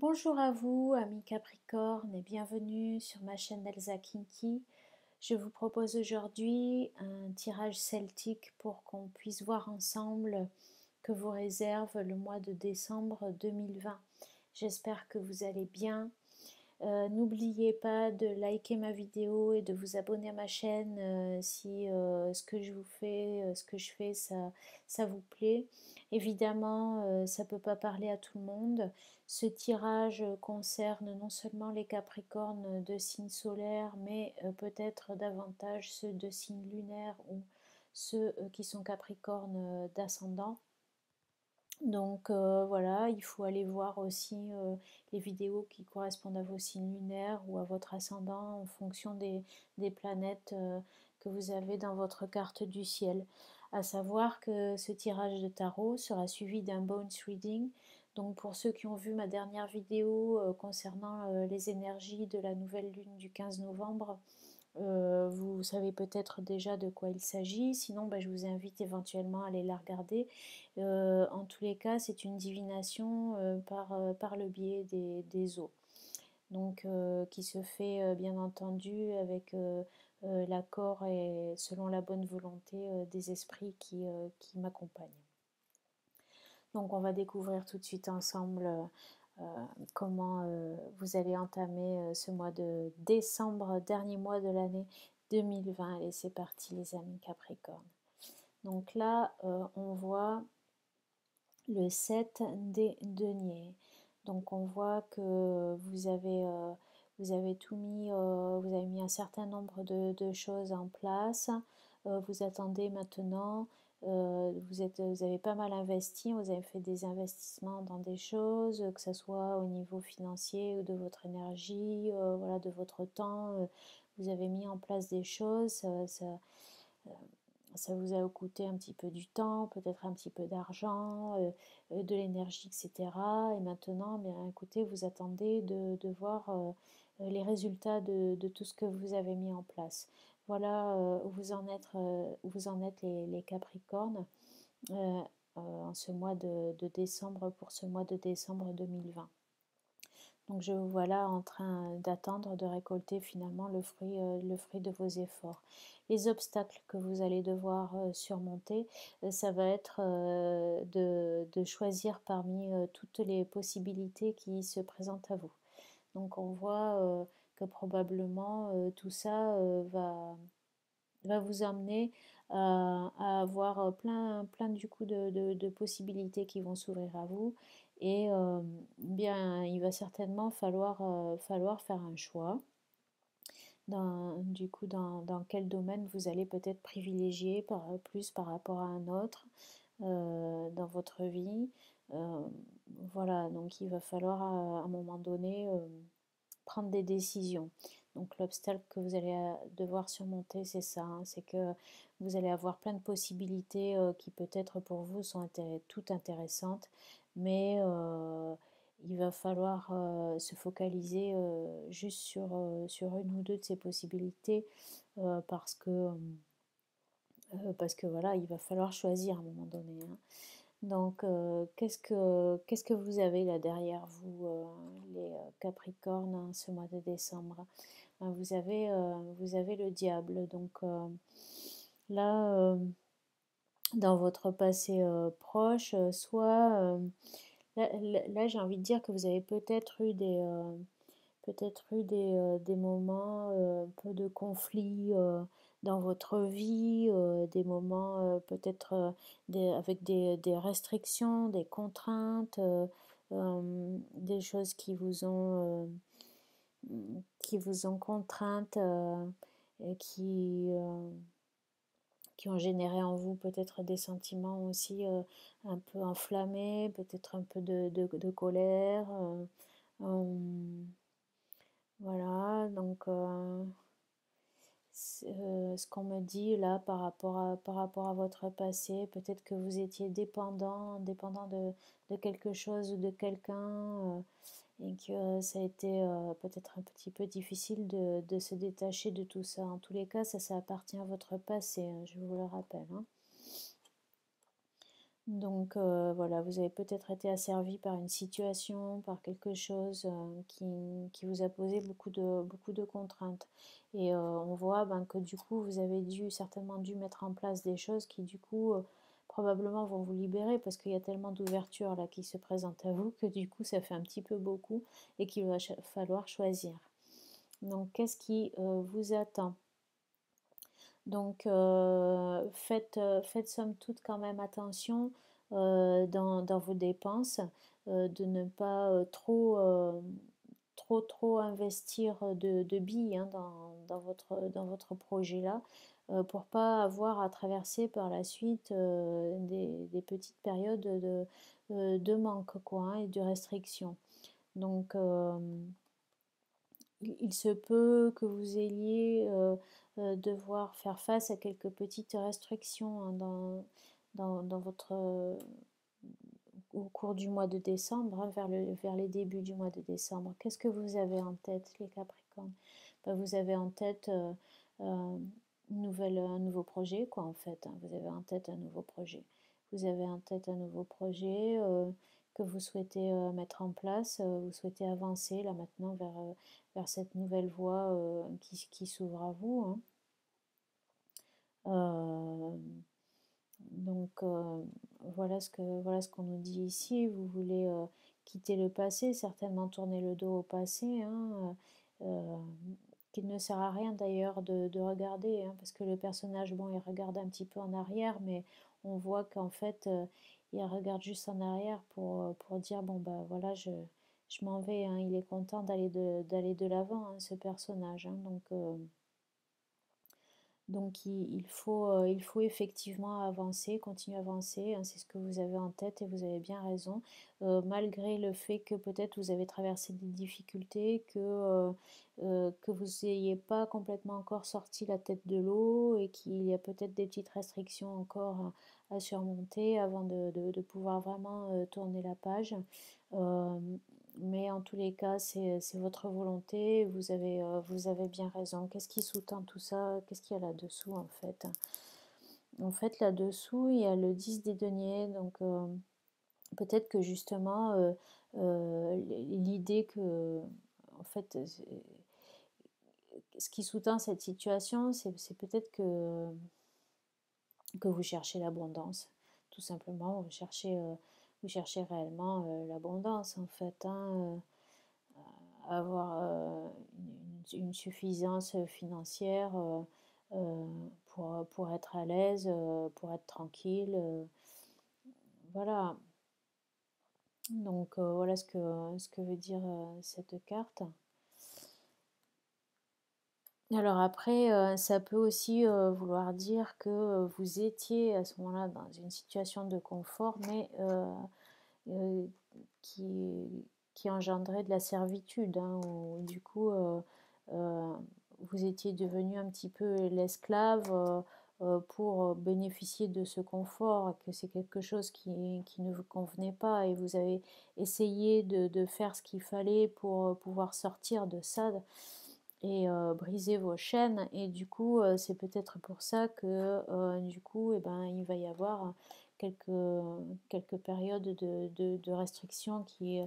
Bonjour à vous, amis Capricorne, et bienvenue sur ma chaîne Elsa Kinky. Je vous propose aujourd'hui un tirage celtique pour qu'on puisse voir ensemble que vous réserve le mois de décembre 2020. J'espère que vous allez bien. N'oubliez pas de liker ma vidéo et de vous abonner à ma chaîne si ce que je vous fais, ce que je fais, ça vous plaît. Évidemment, ça ne peut pas parler à tout le monde. Ce tirage concerne non seulement les Capricornes de signe solaire, mais peut-être davantage ceux de signe lunaire ou ceux qui sont Capricornes d'ascendant. Donc voilà, il faut aller voir aussi les vidéos qui correspondent à vos signes lunaires ou à votre ascendant en fonction des planètes que vous avez dans votre carte du ciel. À savoir que ce tirage de tarot sera suivi d'un bones reading. Donc pour ceux qui ont vu ma dernière vidéo concernant les énergies de la nouvelle lune du 15 novembre, vous savez peut-être déjà de quoi il s'agit, sinon je vous invite éventuellement à aller la regarder. En tous les cas, c'est une divination par le biais des eaux, donc qui se fait bien entendu avec l'accord et selon la bonne volonté des esprits qui m'accompagnent. Donc on va découvrir tout de suite ensemble comment vous allez entamer ce mois de décembre, dernier mois de l'année 2020. Allez, c'est parti les amis Capricorne. Donc là, on voit le 7 des deniers. Donc on voit que vous avez tout mis, vous avez mis un certain nombre de choses en place. Vous attendez maintenant, vous avez pas mal investi, vous avez fait des investissements dans des choses, que ce soit au niveau financier ou de votre énergie, voilà, de votre temps. Vous avez mis en place des choses, ça vous a coûté un petit peu du temps, peut-être un petit peu d'argent, de l'énergie, etc. Et maintenant, bien, écoutez, vous attendez de voir les résultats de tout ce que vous avez mis en place. Voilà où vous en êtes les Capricornes en ce mois de décembre, pour ce mois de décembre 2020. Donc je vous vois là en train d'attendre de récolter finalement le fruit de vos efforts. Les obstacles que vous allez devoir surmonter, ça va être de choisir parmi toutes les possibilités qui se présentent à vous. Donc on voit que probablement tout ça va vous amener à avoir plein du coup de possibilités qui vont s'ouvrir à vous. Et bien, il va certainement falloir faire un choix dans quel domaine vous allez peut-être privilégier plus par rapport à un autre dans votre vie. Euh, voilà, donc il va falloir à un moment donné prendre des décisions. Donc l'obstacle que vous allez devoir surmonter, c'est ça, hein, c'est que vous allez avoir plein de possibilités qui peut-être pour vous sont toutes intéressantes, mais il va falloir se focaliser juste sur une ou deux de ces possibilités parce que voilà, il va falloir choisir à un moment donné, hein. Donc, qu'est-ce que vous avez là derrière vous, les Capricornes, hein, ce mois de décembre? Ben, vous avez le diable. Donc là, dans votre passé proche, là, j'ai envie de dire que vous avez peut-être eu des moments un peu de conflit dans votre vie, des moments peut-être avec des restrictions, des contraintes, des choses qui vous ont contrainte et qui ont généré en vous peut-être des sentiments aussi un peu enflammés, peut-être un peu de colère. Voilà, donc ce qu'on me dit là par rapport à votre passé, peut-être que vous étiez dépendant de quelque chose ou de quelqu'un et que ça a été peut-être un petit peu difficile de se détacher de tout ça. En tous les cas, ça appartient à votre passé, hein, je vous le rappelle, hein. Donc voilà, vous avez peut-être été asservi par une situation, par quelque chose qui vous a posé beaucoup de contraintes. Et on voit ben, que du coup, vous avez certainement dû mettre en place des choses qui du coup, probablement vont vous libérer parce qu'il y a tellement d'ouverture là qui se présentent à vous que du coup, ça fait un petit peu beaucoup et qu'il va falloir choisir. Donc, qu'est-ce qui vous attend? Donc, faites somme toute quand même attention dans vos dépenses, de ne pas trop investir de billes hein, dans votre projet là, pour pas avoir à traverser par la suite des petites périodes de manque quoi, hein, et de restriction. Donc, il se peut que vous ayez devoir faire face à quelques petites restrictions hein, dans votre, au cours du mois de décembre, hein, vers les débuts du mois de décembre. Qu'est-ce que vous avez en tête, les Capricornes? Ben, vous avez en tête euh, un nouveau projet, quoi, en fait. Hein. Vous avez en tête un nouveau projet. Vous avez en tête un nouveau projet que vous souhaitez mettre en place. Vous souhaitez avancer, là, maintenant, vers cette nouvelle voie qui s'ouvre à vous. Hein. Euh, donc voilà ce qu'on nous dit ici. Vous voulez quitter le passé, certainement tourner le dos au passé, hein, qu'il ne sert à rien d'ailleurs de regarder, hein, parce que le personnage, bon, il regarde un petit peu en arrière, mais on voit qu'en fait, il regarde juste en arrière pour dire, bon, bah voilà, je m'en vais, hein. Il est content d'aller de l'avant, hein, ce personnage, hein, donc il faut effectivement avancer, continuer à avancer, hein, c'est ce que vous avez en tête et vous avez bien raison. Malgré le fait que peut-être vous avez traversé des difficultés, que vous n'ayez pas complètement encore sorti la tête de l'eau et qu'il y a peut-être des petites restrictions encore à surmonter avant de pouvoir vraiment tourner la page. Euh, mais en tous les cas, c'est votre volonté, vous avez bien raison. Qu'est-ce qui sous-tend tout ça? Qu'est-ce qu'il y a là-dessous en fait? En fait, là-dessous, il y a le 10 des deniers, donc peut-être que justement, l'idée que, en fait, ce qui sous-tend cette situation, c'est peut-être que vous cherchez l'abondance, tout simplement, vous cherchez réellement l'abondance en fait, hein, avoir une suffisance financière euh, pour être à l'aise, pour être tranquille. Voilà. Donc voilà ce que veut dire cette carte. Alors après, ça peut aussi vouloir dire que vous étiez à ce moment-là dans une situation de confort, mais euh, qui, qui engendrait de la servitude, hein, où du coup euh, vous étiez devenu un petit peu l'esclave pour bénéficier de ce confort, que c'est quelque chose qui ne vous convenait pas et vous avez essayé de faire ce qu'il fallait pour pouvoir sortir de ça et briser vos chaînes et du coup c'est peut-être pour ça que du coup eh ben, il va y avoir quelques, quelques périodes de restrictions qui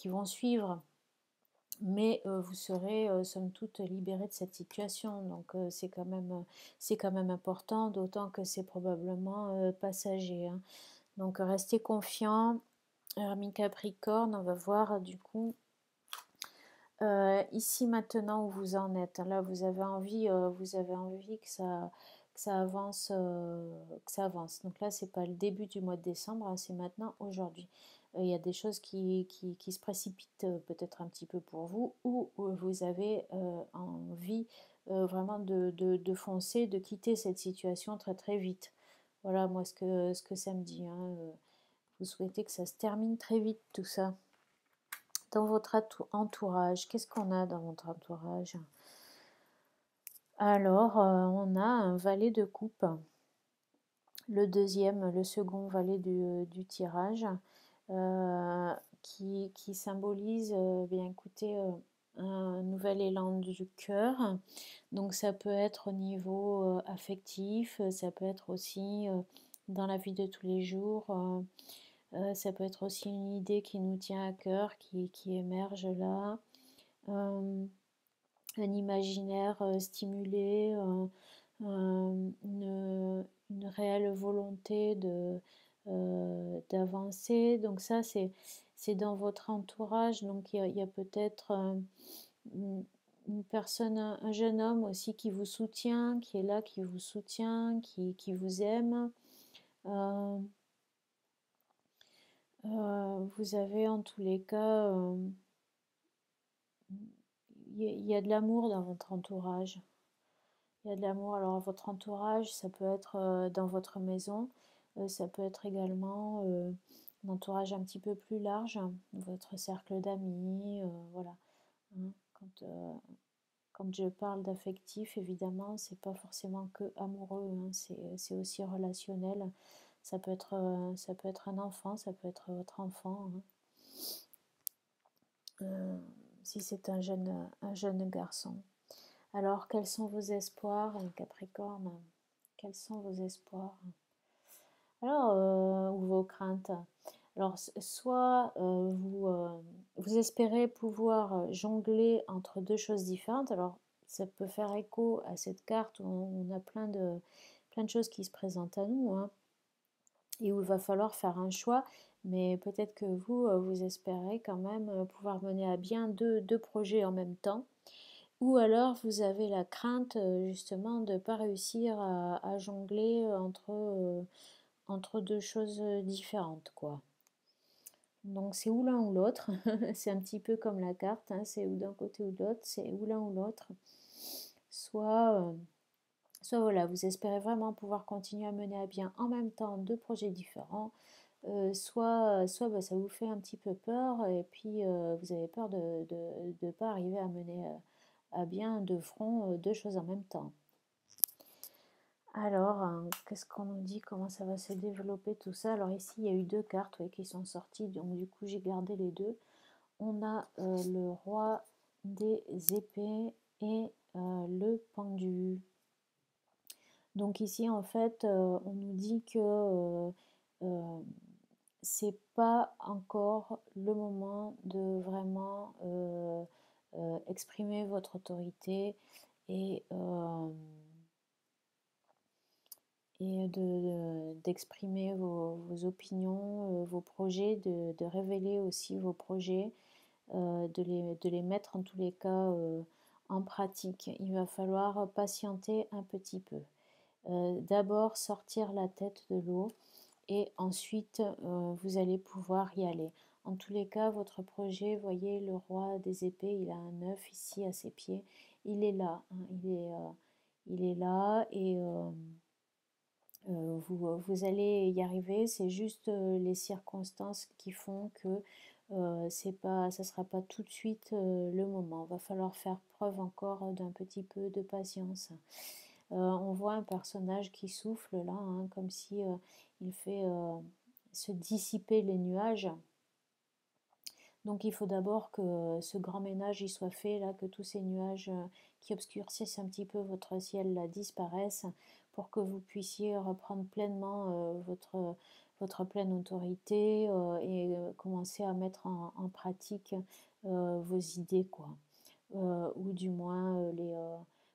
vont suivre mais vous serez somme toute libéré de cette situation donc c'est quand même important d'autant que c'est probablement passager hein. Donc restez confiant ami Capricorne on va voir du coup ici maintenant où vous en êtes, là vous avez envie que ça avance, que ça avance. Donc là c'est pas le début du mois de décembre, hein, c'est maintenant aujourd'hui. Il y a des choses qui se précipitent peut-être un petit peu pour vous ou vous avez envie vraiment de foncer, de quitter cette situation très très vite. Voilà moi ce que ça me dit. Hein, vous souhaitez que ça se termine très vite tout ça. Dans votre entourage, qu'est-ce qu'on a dans votre entourage? Alors, on a un valet de coupe, le second valet du tirage, euh, qui symbolise, bien écoutez, un nouvel élan du cœur. Donc ça peut être au niveau affectif, ça peut être aussi dans la vie de tous les jours. Ça peut être aussi une idée qui nous tient à cœur, qui émerge là. Un imaginaire stimulé, une réelle volonté d'avancer. Donc ça, c'est dans votre entourage. Donc il y a peut-être une personne, un jeune homme aussi qui vous soutient, qui est là, qui vous soutient, qui vous aime. Vous avez en tous les cas, il y a de l'amour dans votre entourage. Il y a de l'amour. Alors, votre entourage, ça peut être dans votre maison, ça peut être également un entourage un petit peu plus large, votre cercle d'amis, voilà. Hein. Quand je parle d'affectif, évidemment, c'est pas forcément que amoureux, hein, c'est aussi relationnel. Ça peut être un enfant, ça peut être votre enfant. Hein. Si c'est un jeune garçon. Alors, quels sont vos espoirs, Capricorne? Quels sont vos espoirs? Alors, ou vos craintes? Alors, soit vous espérez pouvoir jongler entre deux choses différentes. Alors, ça peut faire écho à cette carte où on a plein de choses qui se présentent à nous, hein, et où il va falloir faire un choix. Mais peut-être que vous espérez quand même pouvoir mener à bien deux projets en même temps. Ou alors vous avez la crainte justement de ne pas réussir à jongler entre deux choses différentes, quoi. Donc c'est ou l'un ou l'autre, c'est un petit peu comme la carte, hein, c'est ou d'un côté ou de l'autre, c'est ou l'un ou l'autre. Soit voilà, vous espérez vraiment pouvoir continuer à mener à bien en même temps deux projets différents, soit bah, ça vous fait un petit peu peur et puis vous avez peur de ne pas arriver à mener à bien de front deux choses en même temps. Alors, qu'est-ce qu'on nous dit? Comment ça va se développer tout ça? Alors ici, il y a eu deux cartes qui sont sorties, donc du coup, j'ai gardé les deux. On a le roi des épées et le pendu. Donc ici, en fait, on nous dit que c'est pas encore le moment de vraiment exprimer votre autorité et d'exprimer vos opinions, vos projets, de révéler aussi vos projets, de les mettre en tous les cas en pratique. Il va falloir patienter un petit peu. D'abord sortir la tête de l'eau et ensuite vous allez pouvoir y aller. En tous les cas, votre projet, voyez le roi des épées, il a un œuf ici à ses pieds. Il est là, hein, il est là et vous allez y arriver, c'est juste les circonstances qui font que ça ne sera pas tout de suite le moment. Il va falloir faire preuve encore d'un petit peu de patience. On voit un personnage qui souffle là, hein, comme si il fait se dissiper les nuages. Donc il faut d'abord que ce grand ménage y soit fait, là, que tous ces nuages qui obscurcissent un petit peu votre ciel là, disparaissent pour que vous puissiez reprendre pleinement votre pleine autorité et commencer à mettre en pratique vos idées, quoi. Ou du moins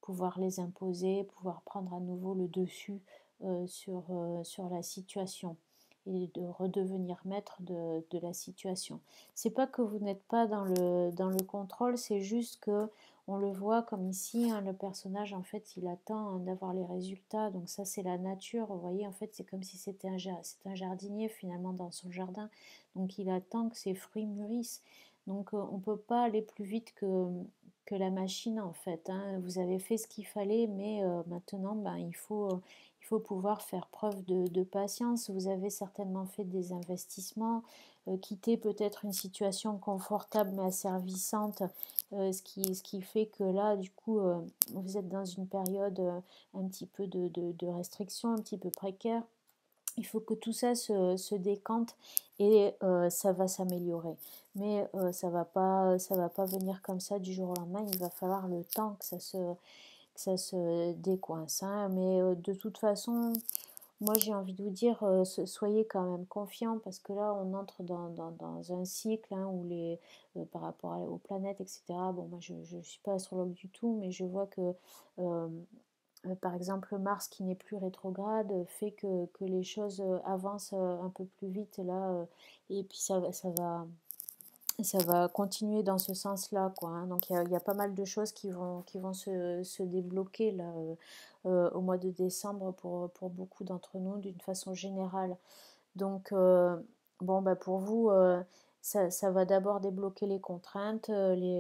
pouvoir les imposer, pouvoir prendre à nouveau le dessus sur la situation et de redevenir maître de la situation. C'est pas que vous n'êtes pas dans le contrôle, c'est juste que on le voit comme ici, hein, le personnage en fait il attend hein, d'avoir les résultats, donc ça c'est la nature, vous voyez en fait c'est comme si c'était un jardinier finalement dans son jardin, donc il attend que ses fruits mûrissent, donc on peut pas aller plus vite que la machine en fait, hein. Vous avez fait ce qu'il fallait mais maintenant ben, il faut pouvoir faire preuve de patience. Vous avez certainement fait des investissements, quitté peut-être une situation confortable mais asservissante, ce qui fait que là, du coup, vous êtes dans une période un petit peu de restriction, un petit peu précaire. Il faut que tout ça se décante et ça va s'améliorer. Mais ça va pas venir comme ça du jour au lendemain. Il va falloir le temps que ça se décoince. Hein. Mais de toute façon, moi j'ai envie de vous dire, soyez quand même confiants parce que là on entre dans un cycle hein, où par rapport aux planètes, etc. Bon, moi je ne suis pas astrologue du tout, mais je vois que euh, par exemple Mars qui n'est plus rétrograde fait que les choses avancent un peu plus vite là, et puis ça va continuer dans ce sens-là, quoi. Hein. Donc il y a pas mal de choses qui vont se débloquer là, au mois de décembre pour beaucoup d'entre nous d'une façon générale. Donc bon, bah, pour vous, ça va d'abord débloquer les contraintes,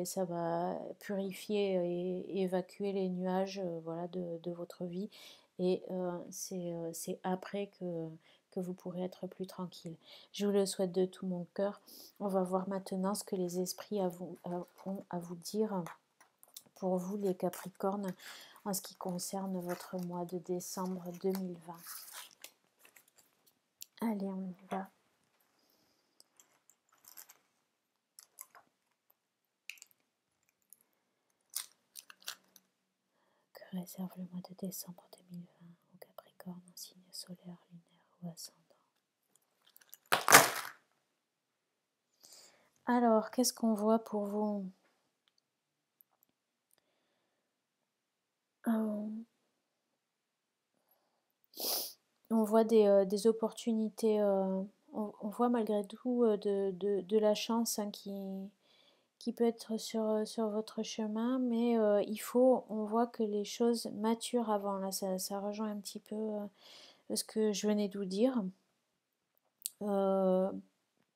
ça va purifier et évacuer les nuages voilà, de votre vie. Et c'est après que vous pourrez être plus tranquille. Je vous le souhaite de tout mon cœur. On va voir maintenant ce que les esprits ont à vous dire pour vous, les Capricornes, en ce qui concerne votre mois de décembre 2020. Allez, on y va. Que réserve le mois de décembre 2020 au Capricorne en signe solaire, lunaire ou ascendant? Alors, qu'est-ce qu'on voit pour vous? On voit des opportunités, on voit malgré tout de la chance hein, qui peut être sur votre chemin, mais on voit que les choses maturent avant. Là, ça rejoint un petit peu ce que je venais de vous dire.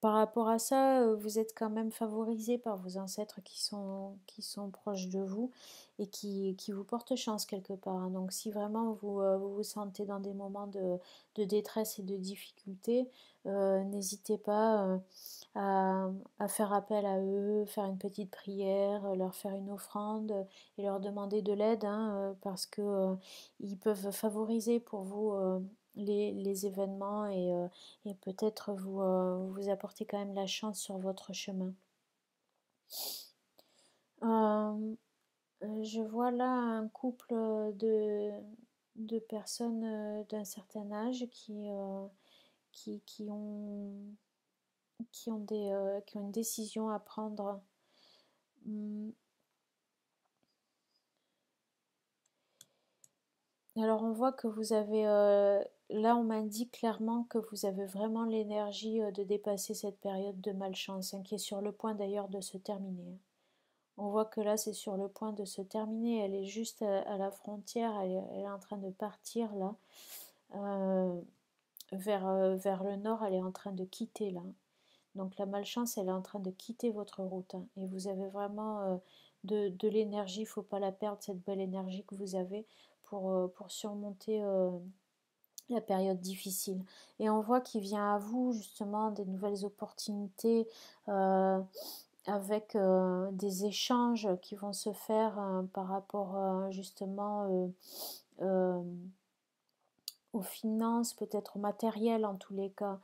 Par rapport à ça, vous êtes quand même favorisé par vos ancêtres qui sont proches de vous et qui vous portent chance quelque part. Hein. Donc si vraiment vous vous sentez dans des moments de détresse et de difficulté, n'hésitez pas à faire appel à eux, faire une petite prière, leur faire une offrande et leur demander de l'aide hein, parce que ils peuvent favoriser pour vous les événements et peut-être vous apporter quand même la chance sur votre chemin. Je vois là un couple de personnes d'un certain âge qui qui ont une décision à prendre. Alors on voit que vous avez, là on m'indique clairement que vous avez vraiment l'énergie de dépasser cette période de malchance, hein, qui est sur le point d'ailleurs de se terminer. Hein. On voit que là c'est sur le point de se terminer, elle est juste à la frontière, elle est en train de partir là, vers le nord, elle est en train de quitter là. Donc la malchance, elle est en train de quitter votre route. Hein, et vous avez vraiment de l'énergie, il ne faut pas la perdre, cette belle énergie que vous avez pour surmonter la période difficile. Et on voit qu'il vient à vous justement des nouvelles opportunités avec des échanges qui vont se faire par rapport justement aux finances, peut-être au matériel en tous les cas.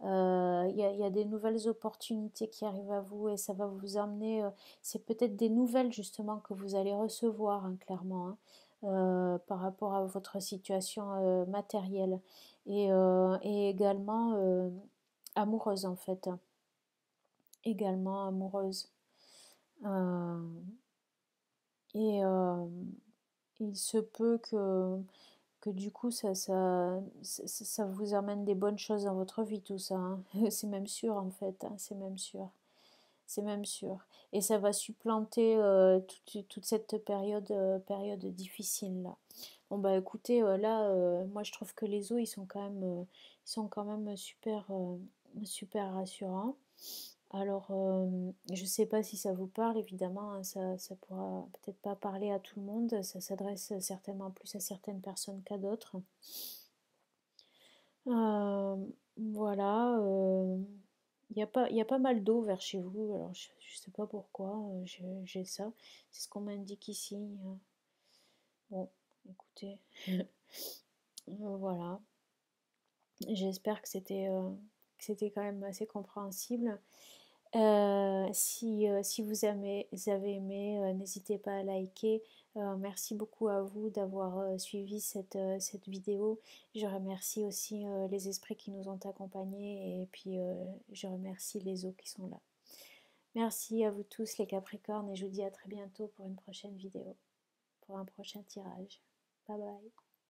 Y a des nouvelles opportunités qui arrivent à vous et ça va vous emmener, c'est peut-être des nouvelles justement que vous allez recevoir hein, clairement hein, par rapport à votre situation matérielle et également amoureuse en fait, également amoureuse. Euh, et il se peut que du coup ça vous amène des bonnes choses dans votre vie tout ça. Hein. C'est même sûr en fait, hein, c'est même sûr. C'est même sûr. Et ça va supplanter toute cette période difficile là. Bon bah écoutez, là, moi je trouve que les os ils sont quand même super rassurants. Alors, je ne sais pas si ça vous parle, évidemment, hein, ça pourra peut-être pas parler à tout le monde, ça s'adresse certainement plus à certaines personnes qu'à d'autres. Voilà, il y a pas mal d'eau vers chez vous, alors je ne sais pas pourquoi j'ai ça, c'est ce qu'on m'indique ici. Bon, écoutez, voilà, j'espère que c'était quand même assez compréhensible. Si vous avez aimé, n'hésitez pas à liker. Merci beaucoup à vous d'avoir suivi cette vidéo. Je remercie aussi les esprits qui nous ont accompagnés et puis je remercie les eaux qui sont là. Merci à vous tous les Capricornes et je vous dis à très bientôt pour une prochaine vidéo, pour un prochain tirage. Bye bye.